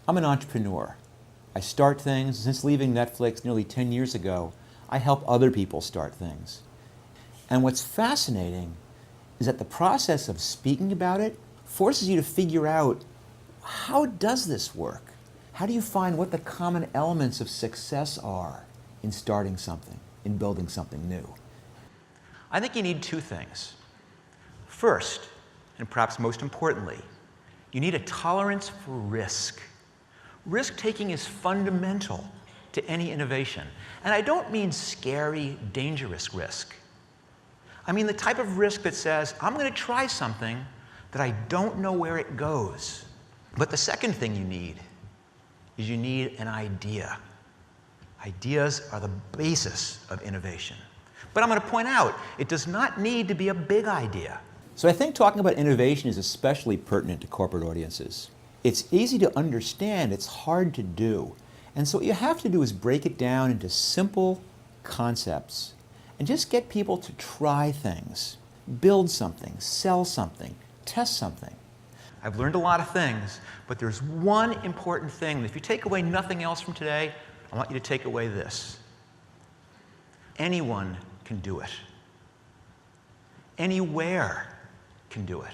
I'm an entrepreneur. I start things. Since leaving Netflix nearly 10 years ago, I help other people start things. And what's fascinating is that the process of speaking about it forces you to figure out, how does this work? How do you find what the common elements of success are in starting something, in building something new? I think you need two things. First, and perhaps most importantly, you need a tolerance for risk. Risk-taking is fundamental to any innovation. And I don't mean scary, dangerous risk. I mean the type of risk that says, I'm going to try something that I don't know where it goes. But the second thing you need is you need an idea. Ideas are the basis of innovation. But I'm going to point out, it does not need to be a big idea. So I think talking about innovation is especially pertinent to corporate audiences. It's easy to understand, it's hard to do. And so what you have to do is break it down into simple concepts and just get people to try things, build something, sell something, test something. I've learned a lot of things, but there's one important thing. If you take away nothing else from today, I want you to take away this. Anyone can do it. Anywhere can do it.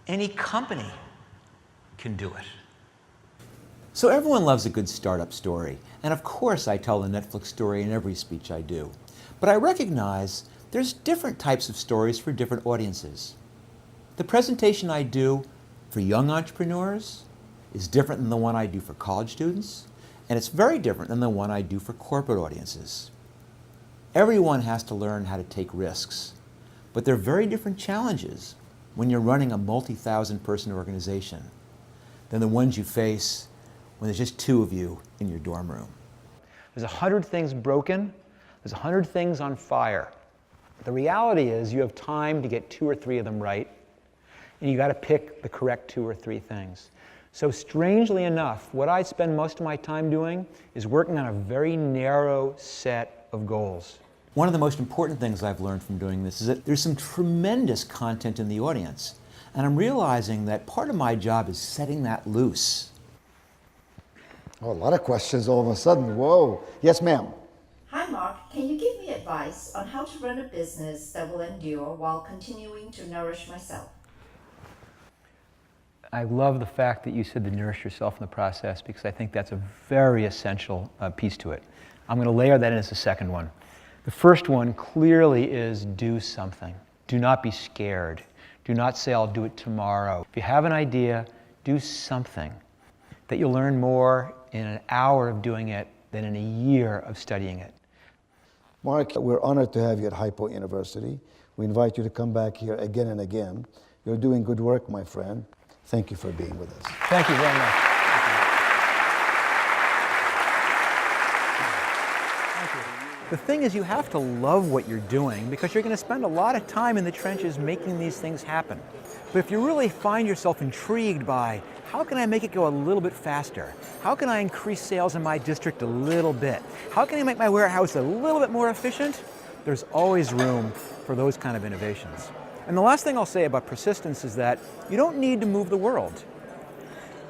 Any company can do it. So everyone loves a good startup story, and of course I tell the Netflix story in every speech I do. But I recognize there's different types of stories for different audiences. The presentation I do for young entrepreneurs is different than the one I do for college students, and it's very different than the one I do for corporate audiences. Everyone has to learn how to take risks, but they're very different challenges when you're running a multi-thousand person organization than the ones you face when there's just two of you in your dorm room. There's 100 things broken, there's 100 things on fire. The reality is you have time to get 2 or 3 of them right, and you got to pick the correct 2 or 3 things. So strangely enough, what I spend most of my time doing is working on a very narrow set of goals. One of the most important things I've learned from doing this is that there's some tremendous content in the audience. And I'm realizing that part of my job is setting that loose. Oh, a lot of questions all of a sudden. Whoa. Yes, ma'am. Hi, Mark. Can you give me advice on how to run a business that will endure while continuing to nourish myself? I love the fact that you said to nourish yourself in the process, because I think that's a very essential piece to it. I'm going to layer that in as the second one. The first one clearly is do something. Do not be scared. Do not say, I'll do it tomorrow. If you have an idea, do something that you'll learn more in an hour of doing it than in a year of studying it. Mark, we're honored to have you at Hypo University. We invite you to come back here again and again. You're doing good work, my friend. Thank you for being with us. Thank you very much. The thing is, you have to love what you're doing, because you're going to spend a lot of time in the trenches making these things happen. But if you really find yourself intrigued by, how can I make it go a little bit faster? How can I increase sales in my district a little bit? How can I make my warehouse a little bit more efficient? There's always room for those kind of innovations. And the last thing I'll say about persistence is that you don't need to move the world.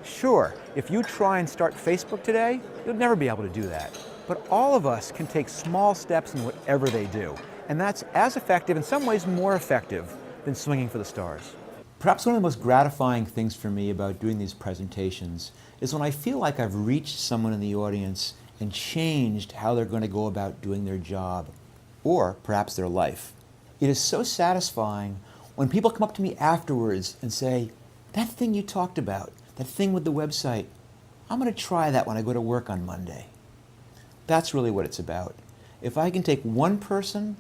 Sure, if you try and start Facebook today, you'll never be able to do that. But all of us can take small steps in whatever they do. And that's as effective, in some ways more effective, than swinging for the stars. Perhaps one of the most gratifying things for me about doing these presentations is when I feel like I've reached someone in the audience and changed how they're going to go about doing their job, or perhaps their life. It is so satisfying when people come up to me afterwards and say, that thing you talked about, that thing with the website, I'm going to try that when I go to work on Monday. That's really what it's about. If I can take one person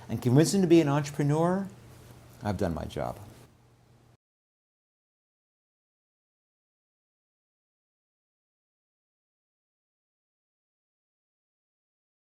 and convince them to be an entrepreneur, I've done my job.